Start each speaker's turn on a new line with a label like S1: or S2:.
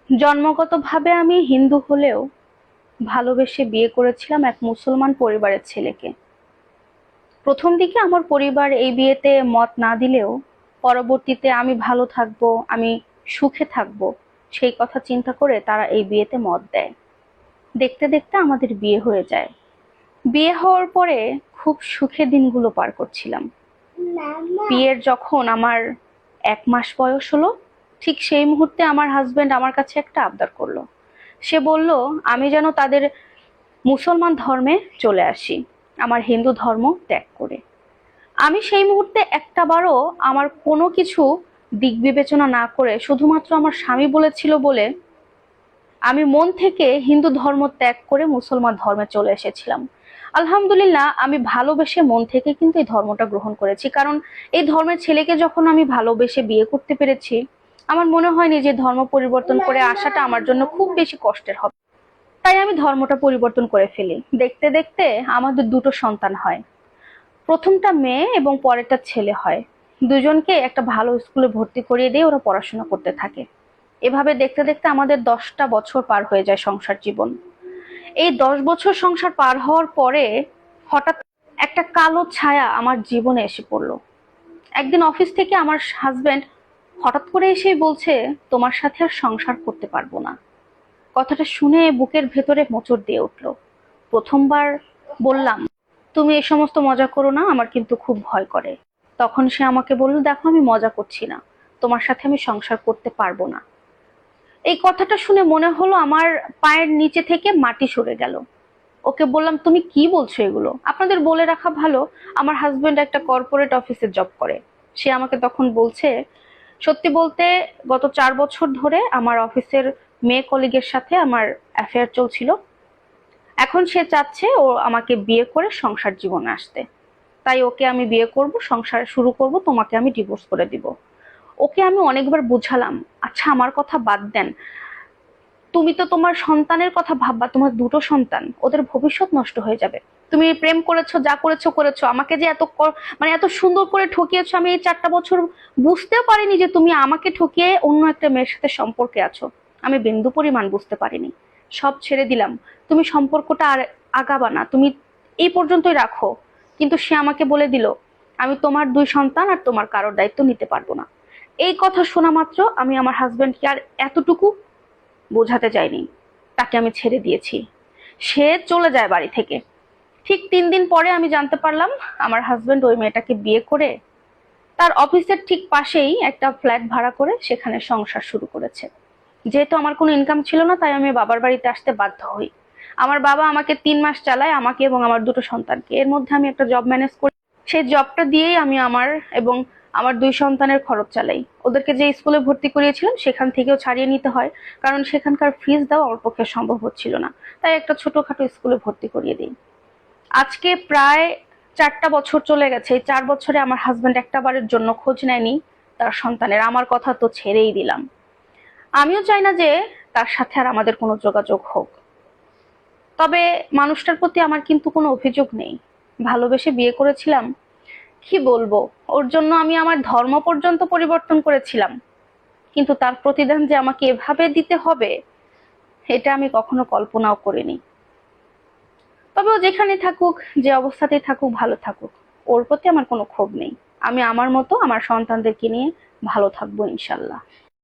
S1: জন্মগতভাবে আমি হিন্দু হলেও ভালোবেসে বিয়ে করেছিলাম এক মুসলমান পরিবারের ছেলেকে। প্রথম দিকে আমার পরিবার এই বিয়েতে মত না দিলেও পরবর্তীতে আমি ভালো থাকবো, আমি সুখে থাকবো, সেই কথা চিন্তা করে তারা এই বিয়েতে মত দেয়। দেখতে দেখতে আমাদের বিয়ে হয়ে যায়। বিয়ে হওয়ার পরে খুব সুখে দিনগুলো পার করছিলাম। বিয়ের যখন আমার 1 মাস বয়স হলো, ঠিক সেই মুহূর্তে আমার হাজবেন্ড আমার কাছে একটা আবদার করলো। সে বলল আমি যেন তাদের মুসলমান ধর্মে চলে আসি, আমার হিন্দু ধর্ম ত্যাগ করে। আমি সেই মুহূর্তে একটাবারও আমার কোনো কিছু দিক বিবেচনা না করে, শুধুমাত্র আমার স্বামী বলেছিল বলে আমি মন থেকে হিন্দু ধর্ম ত্যাগ করে মুসলমান ধর্মে চলে এসেছিলাম। আলহামদুলিল্লাহ, আমি ভালোবেসে মন থেকে কিন্তু এই ধর্মটা গ্রহণ করেছি, কারণ এই ধর্মের ছেলেকে যখন আমি ভালোবেসে বিয়ে করতে পেরেছি, আমার মনে হয়নি যে ধর্ম পরিবর্তন করে আসাটা আমার জন্য খুব বেশি কষ্টের হবে। তাই আমি ধর্মটা পরিবর্তন করে ফেলি। দেখতে দেখতে আমাদের দুটো সন্তান হয়। প্রথমটা মেয়ে এবং পরেরটা ছেলে হয়। দুজনকে একটা ভালো স্কুলে ভর্তি করিয়ে দিয়ে ওরা পড়াশোনা করতে থাকে। এভাবে দেখতে দেখতে আমাদের 10টা বছর পার হয়ে যায় সংসার জীবন। এই 10 বছর সংসার পার হওয়ার পরে হঠাৎ একটা কালো ছায়া আমার জীবনে এসে পড়লো। একদিন অফিস থেকে আমার হাজবেন্ড হঠাৎ করে এসে বলছে, তোমার সাথে আর সংসার করতে পারবো না। কথাটা শুনে বুকের ভেতরে মোচড় দিয়ে উঠলো। প্রথমবার বললাম, তুমি এই সমস্ত মজা করো না, আমার কিন্তু খুব ভয় করে। তখন সে আমাকে বলল, দেখো আমি মজা করছি না, তোমার সাথে আমি সংসার করতে পারবো না। এই কথাটা শুনে মনে হলো আমার পায়ের নিচে থেকে মাটি সরে গেল। ওকে বললাম, তুমি কি বলছো এগুলো? আপনাদের বলে রাখা ভালো, আমার হাজবেন্ড একটা কর্পোরেট অফিসে জব করে। সে আমাকে তখন বলছে, সত্যি বলতে গত 4 বছর ধরে আমার অফিসের মেয়ে কলিগের সাথে আমার অ্যাফেয়ার চলছিল। এখন সে চাচ্ছে ও আমাকে বিয়ে করে সংসার জীবনে আসতে। তাই ওকে আমি বিয়ে করব, সংসার শুরু করব, তোমাকে আমি ডিভোর্স করে দিব। ওকে আমি অনেকবার বুঝালাম, আচ্ছা আমার কথা বাদ দেন, তুমি তো তোমার সন্তানের কথা ভাববা, তোমার দুটো সন্তান, ওদের ভবিষ্যৎ নষ্ট হয়ে যাবে। তুমি প্রেম করেছো, যা করেছো করেছো, আমাকে যে মানে এত সুন্দর করে ঠকিয়েছো, আমি এই 4টা বছর বুঝতেও পারিনি যে তুমি আমাকে ঠকিয়ে অন্য একটা মেয়ের সাথে সম্পর্কে আছো। আমি বিন্দু পরিমাণ বুঝতে পারিনি। সব ছেড়ে দিলাম, তুমি সম্পর্কটা আর আগাবা না, তুমি এই পর্যন্তই রাখো। কিন্তু সে আমাকে বলে দিল, আমি তোমার 2 সন্তান আর তোমার কারোর দায়িত্ব নিতে পারবো না। এই কথা শোনা মাত্র আমি আমার হাজবেন্ডকে আর এতটুকু বোঝাতে চাইনি, তাকে আমি ছেড়ে দিয়েছি। সে চলে যায় বাড়ি থেকে। ঠিক 3 দিন পরে আমি জানতে পারলাম আমার হাজবেন্ড ওই মেয়েটাকে বিয়ে করে তার অফিসের ঠিক পাশেই একটা ফ্ল্যাট ভাড়া করে সেখানে সংসার শুরু করেছে। যেহেতু আমার কোনো ইনকাম ছিল না, তাই আমি বাবার বাড়িতে আসতে বাধ্য হই। আমার বাবা আমাকে 3 মাস চালায়, আমাকে এবং আমার দুটো সন্তানকে। এর মধ্যে আমি একটা জব ম্যানেজ করি। সেই জবটা দিয়েই আমি আমার এবং আমার 2 সন্তানের খরচ চালাই। ওদেরকে যে স্কুলে ভর্তি করিয়েছিলাম সেখান থেকেও ছাড়িয়ে নিতে হয়, কারণ সেখানকার ফিস দেওয়া আমার পক্ষে সম্ভব হচ্ছিল না। তাই একটা ছোটখাটো স্কুলে ভর্তি করিয়ে দিই। আজকে প্রায় 4টা বছর চলে গেছে। এই 4 বছরে আমার হাজবেন্ড একটা বারের জন্য খোঁজ নেয়নি তার সন্তানের। আমার কথা তো ছেড়েই দিলাম। আমিও চাই না যে তার সাথে আর আমাদের কোনো যোগাযোগ হোক। তবে মানুষটার প্রতি আমার কিন্তু কোনো অভিযোগ নেই। ভালোবেসে বিয়ে করেছিলাম, কি বলবো, ওর জন্য আমি আমার ধর্ম পর্যন্ত পরিবর্তন করেছিলাম। কিন্তু তার প্রতিদান যে আমাকে এভাবে দিতে হবে, এটা আমি কখনো কল্পনাও করিনি। তবে ও যেখানে থাকুক, যে অবস্থাতেই থাকুক, ভালো থাকুক, ওর প্রতি আমার কোনো ক্ষোভ নেই। আমি আমার মতো আমার সন্তানদেরকে নিয়ে ভালো থাকবো ইনশাল্লাহ।